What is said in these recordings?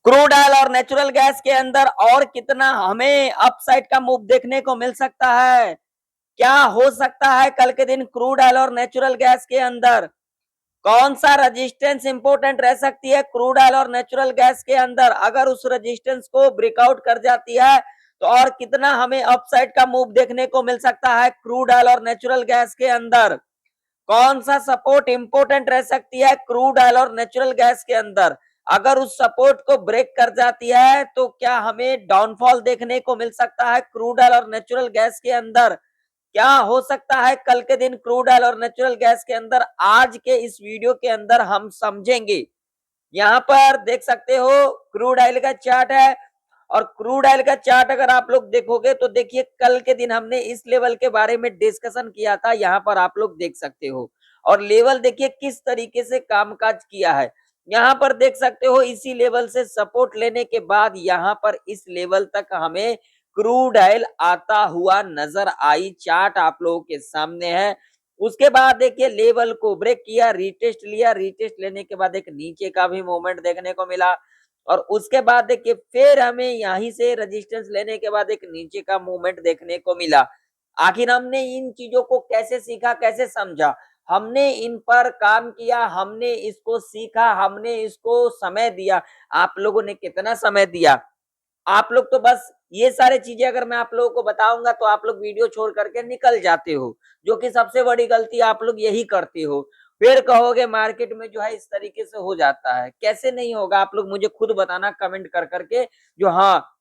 Crude oil और natural gas के अंदर और कितना हमें अपसाइड का मूव देखने को मिल सकता है? क्या हो सकता है कल के दिन क्रूड ऑयल और नेचुरल गैस के अंदर? कौन सा रेजिस्टेंस इंपॉर्टेंट रह सकती है क्रूड ऑयल और नेचुरल गैस के अंदर? अगर उस रेजिस्टेंस को ब्रेकआउट कर जाती है तो और कितना हमें अपसाइड का मूव देखने को मिल सकता है क्रूड ऑयल और नेचुरल गैस के अंदर? कौन सा सपोर्ट इंपॉर्टेंट रह सकती है क्रूड ऑयल और नेचुरल गैस के अंदर? अगर उस सपोर्ट को ब्रेक कर जाती है तो क्या हमें डाउनफॉल देखने को मिल सकता है क्रूड ऑयल और नेचुरल गैस के अंदर? क्या हो सकता है कल के दिन क्रूड ऑयल और नेचुरल गैस के अंदर? आज के इस वीडियो के अंदर हम समझेंगे। यहाँ पर देख सकते हो क्रूड ऑयल का चार्ट है और क्रूड ऑयल का चार्ट अगर आप लोग देखोगे तो देखिए कल के दिन हमने इस लेवल के बारे में डिस्कशन किया था, यहाँ पर आप लोग देख सकते हो। और लेवल देखिए किस तरीके से कामकाज किया है। यहाँ पर देख सकते हो इसी लेवल से सपोर्ट लेने के बाद यहाँ पर इस लेवल तक हमें क्रूड ऑयल आता हुआ नजर आई। चार्ट आप लोगों के सामने है। उसके बाद देखिए लेवल को ब्रेक किया, रीटेस्ट लिया, रीटेस्ट लेने के बाद एक नीचे का भी मूवमेंट देखने को मिला और उसके बाद देखिए फिर हमें यहीं से रेजिस्टेंस लेने के बाद एक नीचे का मूवमेंट देखने को मिला। आखिर हमने इन चीजों को कैसे सीखा, कैसे समझा? हमने इन पर काम किया, हमने इसको सीखा, हमने इसको समय दिया। आप लोगों ने कितना समय दिया? आप लोग तो बस ये सारी चीजें अगर मैं आप लोगों को बताऊंगा तो आप लोग वीडियो छोड़ करके निकल जाते हो, जो कि सबसे बड़ी गलती आप लोग यही करते हो। फिर कहोगे मार्केट में जो है इस तरीके से हो जाता है। कैसे नहीं होगा आप लोग मुझे खुद बताना कमेंट कर करके। जो हाँ,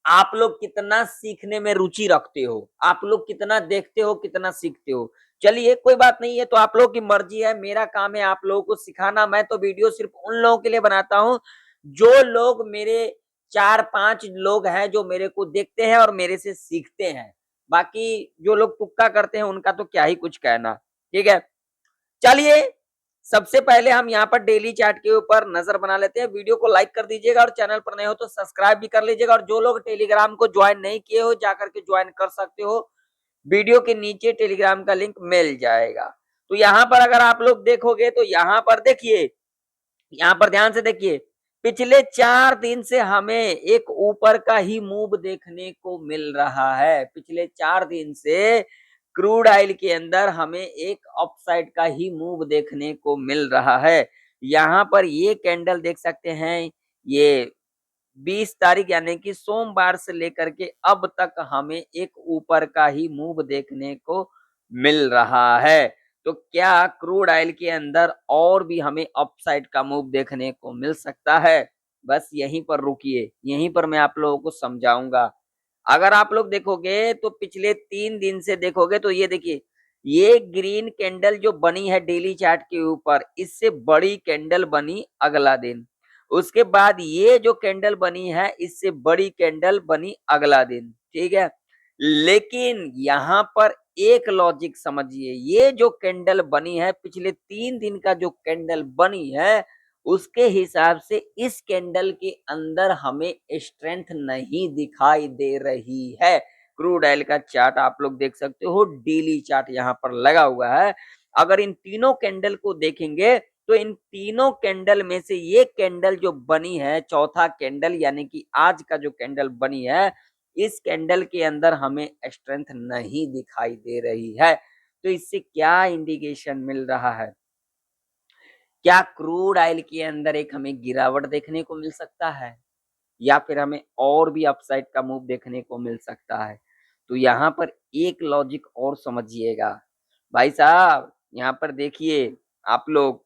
आप लोग कितना सीखने में रुचि रखते हो, आप लोग कितना देखते हो, कितना सीखते हो। चलिए कोई बात नहीं है, तो आप लोगों की मर्जी है, मेरा काम है आप लोगों को सिखाना। मैं तो वीडियो सिर्फ उन लोगों के लिए बनाता हूँ जो लोग मेरे 4-5 लोग हैं जो मेरे को देखते हैं और मेरे से सीखते हैं। बाकी जो लोग तुक्का करते हैं उनका तो क्या ही कुछ कहना। ठीक है, चलिए सबसे पहले हम यहाँ पर डेली चार्ट के ऊपर नजर बना लेते हैं। वीडियो को लाइक कर दीजिएगा और चैनल पर नए हो तो सब्सक्राइब भी कर लीजिएगा। और जो लोग टेलीग्राम को ज्वाइन नहीं किए हो जाकर के ज्वाइन कर सकते हो। वीडियो के नीचे टेलीग्राम का लिंक मिल जाएगा। तो यहाँ पर अगर आप लोग देखोगे तो यहाँ पर देखिए, यहाँ पर ध्यान से देखिए, पिछले 4 दिन से हमें एक ऊपर का ही मूव देखने को मिल रहा है। पिछले 4 दिन से क्रूड ऑयल के अंदर हमें एक अपसाइड का ही मूव देखने को मिल रहा है। यहाँ पर ये कैंडल देख सकते हैं, ये 20 तारीख यानी कि सोमवार से लेकर के अब तक हमें एक ऊपर का ही मूव देखने को मिल रहा है। तो क्या क्रूड ऑयल के अंदर और भी हमें अपसाइड का मूव देखने को मिल सकता है? बस यहीं पर रुकिए, यहीं पर मैं आप लोगों को समझाऊंगा। अगर आप लोग देखोगे तो पिछले 3 दिन से देखोगे तो ये देखिए, ये ग्रीन कैंडल जो बनी है डेली चार्ट के ऊपर, इससे बड़ी कैंडल बनी अगला दिन। उसके बाद ये जो कैंडल बनी है इससे बड़ी कैंडल बनी अगला दिन। ठीक है, लेकिन यहाँ पर एक लॉजिक समझिए, ये जो कैंडल बनी है पिछले 3 दिन का जो कैंडल बनी है उसके हिसाब से इस कैंडल के अंदर हमें स्ट्रेंथ नहीं दिखाई दे रही है। क्रूड ऑयल का चार्ट आप लोग देख सकते हो, डेली चार्ट यहाँ पर लगा हुआ है। अगर इन तीनों कैंडल को देखेंगे तो इन तीनों कैंडल में से ये कैंडल जो बनी है, चौथा कैंडल यानी कि आज का जो कैंडल बनी है, इस कैंडल के अंदर हमें स्ट्रेंथ नहीं दिखाई दे रही है। तो इससे क्या इंडिकेशन मिल रहा है? क्या क्रूड ऑयल के अंदर एक हमें गिरावट देखने को मिल सकता है या फिर हमें और भी अपसाइड का मूव देखने को मिल सकता है? तो यहाँ पर एक लॉजिक और समझिएगा भाई साहब। यहाँ पर देखिए आप लोग,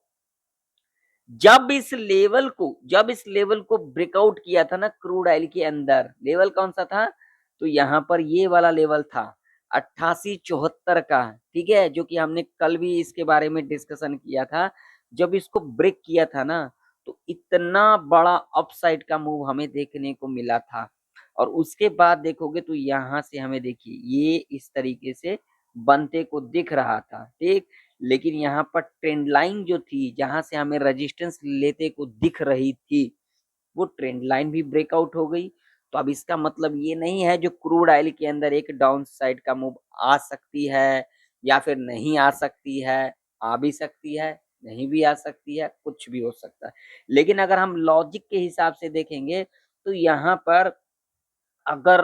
जब इस लेवल को ब्रेकआउट किया था ना क्रूड ऑयल के अंदर, लेवल कौन सा था? तो यहाँ पर ये वाला लेवल था 8874 का। ठीक है, जो कि हमने कल भी इसके बारे में डिस्कशन किया था। जब इसको ब्रेक किया था ना तो इतना बड़ा अपसाइड का मूव हमें देखने को मिला था। और उसके बाद देखोगे तो यहाँ से हमें देखिए ये इस तरीके से बनते को दिख रहा था। ठीक, लेकिन यहाँ पर ट्रेंड लाइन जो थी जहां से हमें रेजिस्टेंस लेते को दिख रही थी, वो ट्रेंड लाइन भी ब्रेकआउट हो गई। तो अब इसका मतलब ये नहीं है जो क्रूड ऑयल के अंदर एक डाउन साइड का मूव आ सकती है या फिर नहीं आ सकती है, आ भी सकती है। नहीं भी आ सकती है, कुछ भी हो सकता है। लेकिन अगर हम लॉजिक के हिसाब से देखेंगे तो यहाँ पर अगर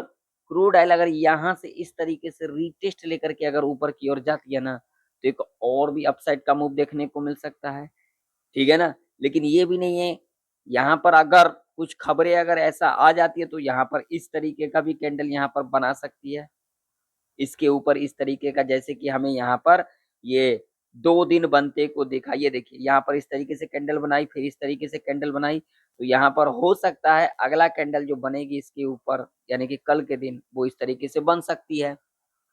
क्रूड ऑयल अगर यहाँ से इस तरीके से रीटेस्ट लेकर के अगर ऊपर की ओर जाती है ना, तो एक और भी अपसाइड का मूव देखने को मिल सकता है, ठीक है ना। लेकिन ये भी नहीं है, यहाँ पर अगर कुछ खबरें अगर ऐसा आ जाती है तो यहाँ पर इस तरीके का भी कैंडल यहाँ पर बना सकती है, इसके ऊपर इस तरीके का, जैसे कि हमें यहाँ पर ये 2 दिन बनते को देखा। ये देखिए यहाँ पर इस तरीके से कैंडल बनाई, फिर इस तरीके से कैंडल बनाई, तो यहाँ पर हो सकता है अगला कैंडल जो बनेगी इसके ऊपर यानी कि कल के दिन वो इस तरीके से बन सकती है,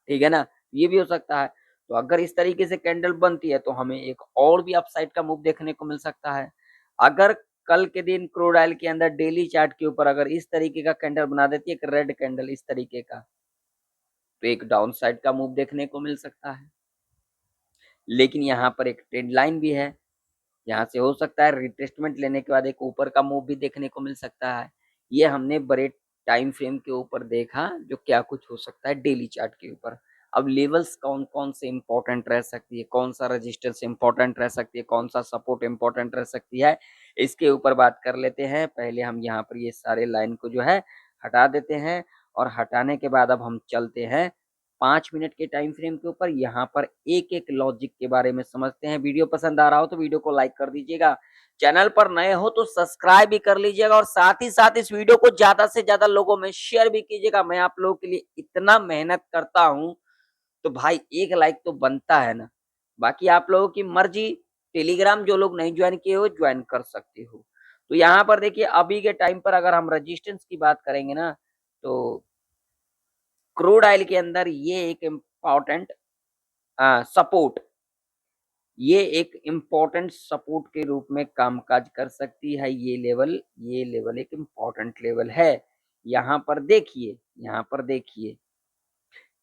ठीक है ना। ये भी हो सकता है। तो अगर इस तरीके से कैंडल बनती है तो हमें एक और भी अपसाइड का मूव देखने को मिल सकता है। अगर कल के दिन क्रूड ऑयल के अंदर डेली चार्ट के ऊपर अगर इस तरीके का कैंडल बना देती है, एक रेड कैंडल इस तरीके का, तो एक डाउन साइड का मूव देखने को मिल सकता है। लेकिन यहाँ पर एक ट्रेंड लाइन भी है, यहाँ से हो सकता है रिट्रेसमेंट लेने के बाद एक ऊपर का मूव भी देखने को मिल सकता है। ये हमने बड़े टाइम फ्रेम के ऊपर देखा जो क्या कुछ हो सकता है डेली चार्ट के ऊपर। अब लेवल्स कौन कौन से इंपॉर्टेंट रह सकती है, कौन सा रजिस्टेंस इंपॉर्टेंट रह सकती है, कौन सा सपोर्ट इंपॉर्टेंट रह सकती है, इसके ऊपर बात कर लेते हैं। पहले हम यहाँ पर ये सारे लाइन को जो है हटा देते हैं, और हटाने के बाद अब हम चलते हैं 5 मिनट के टाइम फ्रेम के ऊपर। यहाँ पर एक एक लॉजिक के बारे में समझते हैं। वीडियो पसंद आ रहा हो तो वीडियो को लाइक कर दीजिएगा, चैनल पर नए हो तो सब्सक्राइब भी कर लीजिएगा, और साथ ही साथ इस वीडियो को ज्यादा से ज्यादा लोगों में शेयर भी कीजिएगा। मैं आप लोगों के लिए इतना मेहनत करता हूं तो भाई एक लाइक तो बनता है ना। बाकी आप लोगों की मर्जी, टेलीग्राम जो लोग नहीं ज्वाइन किए हो ज्वाइन कर सकते हो। तो यहाँ पर देखिए अभी के टाइम पर अगर हम रजिस्टेंस की बात करेंगे ना, तो क्रूड ऑयल के अंदर ये एक इम्पॉर्टेंट सपोर्ट, ये एक इम्पोर्टेंट सपोर्ट के रूप में कामकाज कर सकती है। ये लेवल एक इम्पोर्टेंट लेवल है। यहाँ पर देखिए, यहाँ पर देखिए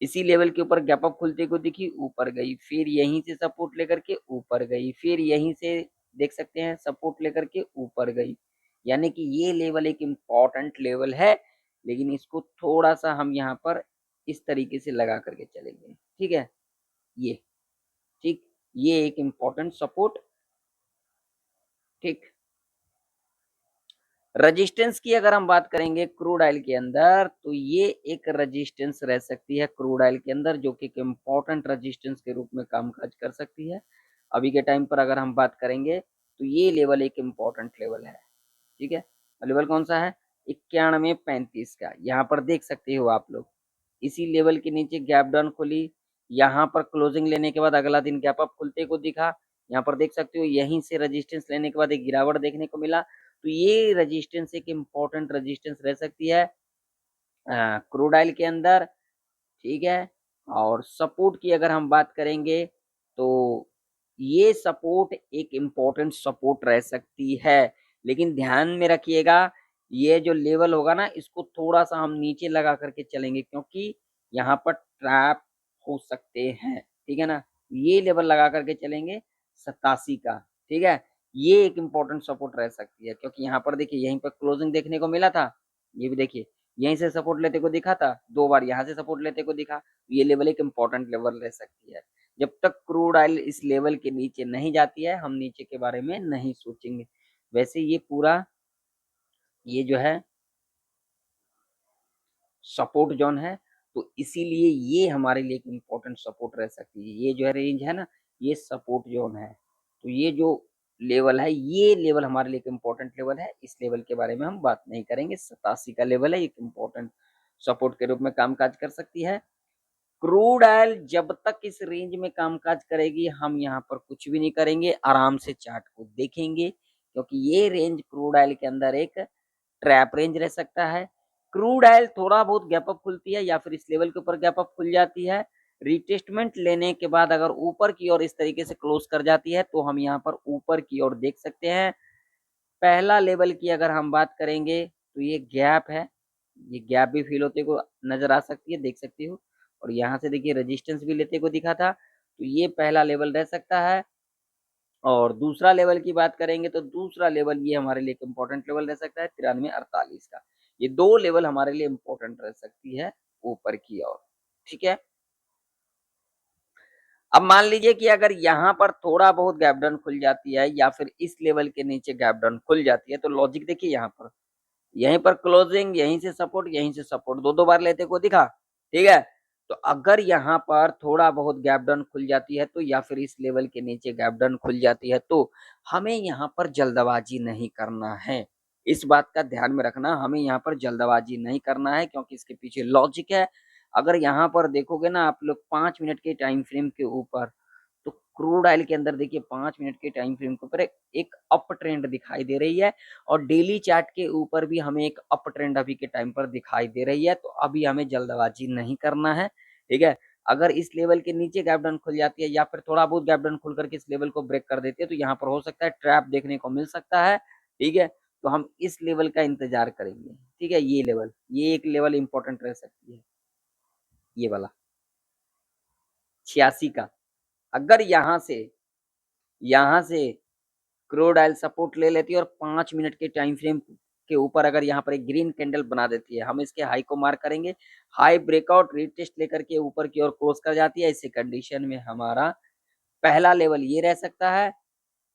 इसी लेवल के ऊपर गैप अप खुलते को दिखी, ऊपर गई, फिर यहीं से सपोर्ट लेकर के ऊपर गई, फिर यहीं से देख सकते हैं सपोर्ट लेकर के ऊपर गई। यानी कि ये लेवल एक इम्पोर्टेंट लेवल है, लेकिन इसको थोड़ा सा हम यहाँ पर इस तरीके से लगा करके चलेंगे, ठीक है। ये ठीक, ये एक इम्पोर्टेंट सपोर्ट, ठीक। रजिस्टेंस की अगर हम बात करेंगे क्रूड ऑयल के अंदर, तो ये एक रजिस्टेंस रह सकती है क्रूड ऑयल के अंदर, जो कि एक इम्पोर्टेंट रजिस्टेंस के रूप में कामकाज कर सकती है। अभी के टाइम पर अगर हम बात करेंगे तो ये लेवल एक इम्पोर्टेंट लेवल है, ठीक है। लेवल कौन सा है? 91.35 का। यहाँ पर देख सकते हो आप लोग, इसी लेवल के नीचे गैप डाउन खुली, यहाँ पर क्लोजिंग लेने के बाद अगला दिन गैप अप खुलते को दिखा। यहाँ पर देख सकते हो यहीं से रजिस्टेंस लेने के बाद एक गिरावट देखने को मिला। तो ये रजिस्टेंस एक इम्पोर्टेंट रजिस्टेंस रह सकती है क्रूड ऑयल के अंदर, ठीक है। और सपोर्ट की अगर हम बात करेंगे तो ये सपोर्ट एक इम्पोर्टेंट सपोर्ट रह सकती है। लेकिन ध्यान में रखिएगा, ये जो लेवल होगा ना इसको थोड़ा सा हम नीचे लगा करके चलेंगे, क्योंकि यहाँ पर ट्रैप हो सकते हैं, ठीक है ना। ये लेवल लगा करके चलेंगे 87 का, ठीक है। ये एक इम्पोर्टेंट सपोर्ट रह सकती है, क्योंकि यहाँ पर देखिए यहीं पर क्लोजिंग देखने को मिला था। ये भी देखिए यहीं से सपोर्ट लेते को दिखा था, 2 बार यहाँ से सपोर्ट लेते को दिखा। ये लेवल एक इम्पोर्टेंट लेवल रह सकती है। जब तक क्रूड ऑयल इस लेवल के नीचे नहीं जाती है हम नीचे के बारे में नहीं सोचेंगे। वैसे ये पूरा ये जो है सपोर्ट जोन है, तो इसीलिए ये हमारे लिए एक इम्पोर्टेंट सपोर्ट रह सकती है। ये जो है रेंज है ना, ये सपोर्ट जोन है। तो ये जो लेवल है, ये लेवल हमारे लिए एक इम्पोर्टेंट लेवल है। इस लेवल के बारे में हम बात नहीं करेंगे। 87 का लेवल है, एक इम्पोर्टेंट सपोर्ट के रूप में कामकाज कर सकती है। क्रूड ऑयल जब तक इस रेंज में कामकाज करेगी हम यहाँ पर कुछ भी नहीं करेंगे, आराम से चार्ट को देखेंगे, क्योंकि ये रेंज क्रूड ऑयल के अंदर एक ट्रैप रेंज रह सकता है। क्रूड ऑयल थोड़ा बहुत गैप अप खुलती है या फिर इस लेवल के ऊपर गैप अप खुल जाती है, रिटेस्टमेंट लेने के बाद अगर ऊपर की ओर इस तरीके से क्लोज कर जाती है तो हम यहाँ पर ऊपर की ओर देख सकते हैं। पहला लेवल की अगर हम बात करेंगे तो ये गैप है, ये गैप भी फील होते को नजर आ सकती है, देख सकती हो। और यहाँ से देखिए रेजिस्टेंस भी लेते को दिखा था, तो ये पहला लेवल रह सकता है। और दूसरा लेवल की बात करेंगे तो दूसरा लेवल ये हमारे लिए इम्पोर्टेंट लेवल रह सकता है 93.48 का। ये 2 लेवल हमारे लिए इम्पोर्टेंट रह सकती है ऊपर की ओर, ठीक है। अब मान लीजिए कि अगर यहाँ पर थोड़ा बहुत गैप डाउन खुल जाती है या फिर इस लेवल के नीचे गैप डाउन खुल जाती है, तो लॉजिक देखिए यहाँ पर, यहीं पर क्लोजिंग, यहीं से सपोर्ट, यहीं से सपोर्ट, दो बार लेते को दिखा, ठीक है। तो अगर यहाँ पर थोड़ा बहुत गैप डाउन खुल जाती है तो, या फिर इस लेवल के नीचे गैप डाउन खुल जाती है तो हमें यहाँ पर जल्दबाजी नहीं करना है। इस बात का ध्यान में रखना, हमें यहाँ पर जल्दबाजी नहीं करना है, क्योंकि इसके पीछे लॉजिक है। अगर यहाँ पर देखोगे ना आप लोग 5 मिनट के टाइम फ्रेम के ऊपर, तो क्रूड ऑयल के अंदर देखिए 5 मिनट के टाइम फ्रेम के ऊपर एक अप ट्रेंड दिखाई दे रही है, और डेली चार्ट के ऊपर भी हमें एक अप ट्रेंड अभी के टाइम पर दिखाई दे रही है। तो अभी हमें जल्दबाजी नहीं करना है, ठीक है। अगर इस लेवल के नीचे गैप डाउन खुल जाती है या फिर थोड़ा बहुत गैप डाउन खुल करके इस लेवल को ब्रेक कर देती है, तो यहाँ पर हो सकता है ट्रैप देखने को मिल सकता है, ठीक है। तो हम इस लेवल का इंतजार करेंगे, ठीक है। ये लेवल, ये एक लेवल इंपॉर्टेंट रह सकती है, ये वाला 86 का। अगर यहाँ से क्रूड ऑयल सपोर्ट ले लेती है और 5 मिनट के टाइम फ्रेम के ऊपर अगर यहाँ पर एक ग्रीन कैंडल बना देती है, हम इसके हाई को मार्क करेंगे। हाई ब्रेकआउट रीटेस्ट लेकर के ऊपर की ओर क्रॉस कर जाती है, इसी कंडीशन में हमारा पहला लेवल ये रह सकता है,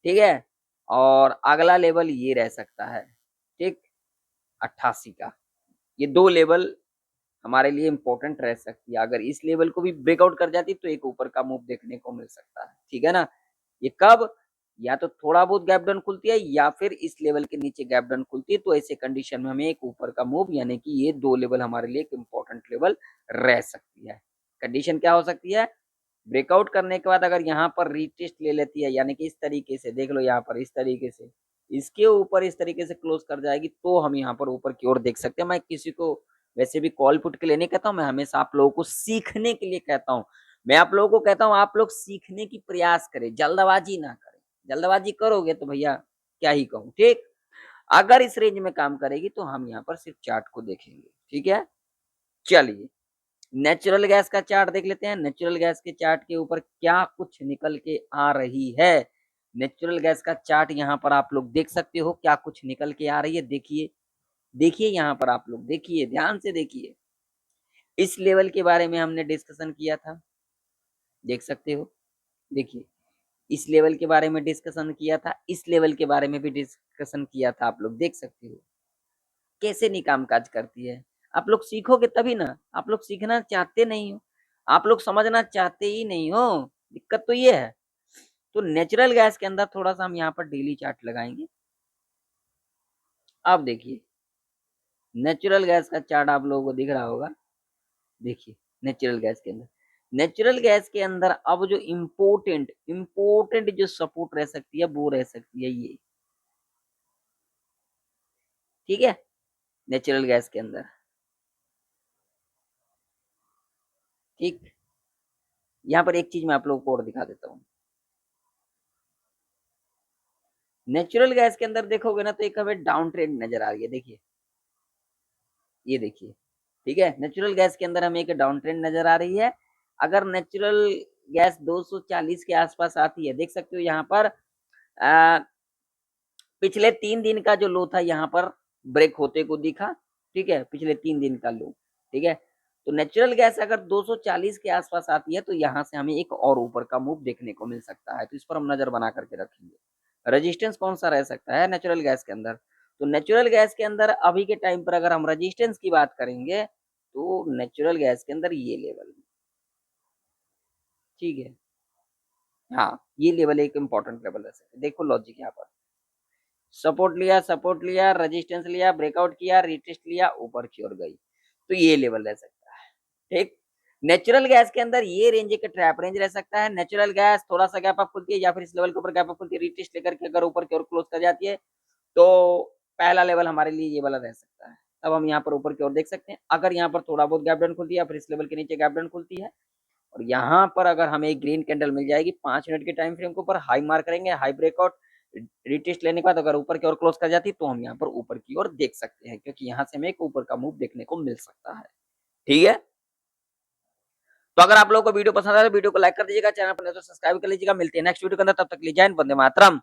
ठीक है, और अगला लेवल ये रह सकता है, ठीक, 88 का। ये दो लेवल हमारे लिए इंपॉर्टेंट रह सकती है। अगर इस लेवल को भी ब्रेकआउट कर जाती तो एक ऊपर का मूव देखने को मिल सकता है, ठीक है ना। ये कब, या तो थोड़ा बहुत गैप डाउन खुलती है या फिर इस लेवल के नीचे गैप डाउन खुलती है, तो ऐसे कंडीशन में हमें एक ऊपर का मूव, यानी कि ये दो लेवल हमारे लिए एक इंपॉर्टेंट लेवल रह सकती है। कंडीशन क्या हो सकती है, ब्रेकआउट करने के बाद अगर यहाँ पर रीटेस्ट ले लेती है, यानी कि इस तरीके से देख लो, यहाँ पर इस तरीके से इसके ऊपर इस तरीके से क्लोज कर जाएगी, तो हम यहाँ पर ऊपर की ओर देख सकते हैं। मैं किसी को वैसे भी कॉल पुट के लिए नहीं कहता हूँ, मैं हमेशा आप लोगों को सीखने के लिए कहता हूँ। मैं आप लोगों को कहता हूँ आप लोग सीखने की प्रयास करें, जल्दबाजी ना करें। जल्दबाजी करोगे तो भैया क्या ही कहूँ, ठीक। अगर इस रेंज में काम करेगी तो हम यहाँ पर सिर्फ चार्ट को देखेंगे, ठीक है। चलिए नेचुरल गैस का चार्ट देख लेते हैं। नेचुरल गैस के चार्ट के ऊपर क्या कुछ निकल के आ रही है। नेचुरल गैस का चार्ट यहाँ पर आप लोग देख सकते हो, क्या कुछ निकल के आ रही है। देखिए देखिए यहाँ पर आप लोग देखिए, ध्यान से देखिए। इस लेवल के बारे में हमने डिस्कशन किया था, देख सकते हो। देखिए इस लेवल के बारे में डिस्कशन किया था, इस लेवल के बारे में भी डिस्कशन किया था, आप लोग देख सकते हो कैसे नहीं काम काज करती है। आप लोग सीखोगे तभी ना, आप लोग सीखना चाहते नहीं हो, आप लोग समझना चाहते ही नहीं हो, दिक्कत तो ये है। तो नेचुरल गैस के अंदर थोड़ा सा हम यहाँ पर डेली चार्ट लगाएंगे। अब देखिए नेचुरल गैस का चार्ट आप लोगों को दिख रहा होगा, देखिए नेचुरल गैस के अंदर, नेचुरल गैस के अंदर अब जो इम्पोर्टेंट इम्पोर्टेंट जो सपोर्ट रह सकती है वो रह सकती है ये, ठीक है। नेचुरल गैस के अंदर, ठीक। यहाँ पर एक चीज मैं आप लोगों को और दिखा देता हूँ। नेचुरल गैस के अंदर देखोगे ना तो एक हमें डाउन ट्रेंड नजर आ रही है, देखिए ये देखिए, ठीक है। नेचुरल गैस के अंदर हमें एक डाउन ट्रेंड नजर आ रही है। अगर नेचुरल गैस 240 के आसपास आती है, देख सकते हो यहाँ पर पिछले 3 दिन का जो लो था यहाँ पर ब्रेक होते को दिखा, ठीक है, पिछले 3 दिन का लो, ठीक है। तो नेचुरल गैस अगर 240 के आसपास आती है तो यहाँ से हमें एक और ऊपर का मूव देखने को मिल सकता है, तो इस पर हम नजर बना करके रखेंगे। रेजिस्टेंस कौन सा रह सकता है नेचुरल गैस के अंदर, तो नेचुरल गैस के अंदर अभी के टाइम पर अगर हम रेजिस्टेंस की बात करेंगे तो नेचुरल गैस के अंदर ये लेवल, ठीक है। हाँ ये लेवल एक इंपॉर्टेंट लेवल रह सकता है। देखो लॉजिक यहाँ पर, सपोर्ट लिया, रेजिस्टेंस लिया, ब्रेकआउट किया, रिटेस्ट लिया, ऊपर की ओर गई, तो ये लेवल रह सकता है, ठीक। नेचुरल गैस के अंदर ये रेंज एक ट्रैप रेंज रह सकता है। नेचुरल गैस थोड़ा सा गैप अप खुलती है या फिर इस लेवल के ऊपर गैप अप खुलती है, रिटेस्ट लेकर के अगर ऊपर की ओर क्लोज कर जाती है तो पहला लेवल हमारे लिए ये वाला रह सकता है। अब हम यहाँ पर ऊपर की ओर देख सकते हैं, अगर यहाँ पर थोड़ा बहुत गैप डाउन खुलती है या फिर इस लेवल के नीचे गैप डाउन खुलती है, और यहाँ पर अगर हमें एक ग्रीन कैंडल मिल जाएगी 5 मिनट के टाइम फ्रेम के ऊपर, हाई मार्क करेंगे, हाई ब्रेकआउट रिटेस्ट लेने के बाद अगर ऊपर की ओर क्लोज कर जाती तो हम यहाँ पर ऊपर की ओर देख सकते हैं, क्योंकि यहाँ से हमें एक ऊपर का मूव देखने को मिल सकता है, ठीक है। तो अगर आप लोगों को वीडियो पसंद आए तो वीडियो को लाइक कर दीजिएगा, चैनल पर नए तो सब्सक्राइब कर लीजिएगा। मिलते हैं नेक्स्ट वीडियो के अंदर, तब तक के लिए जय हिंद, वंदे मातरम।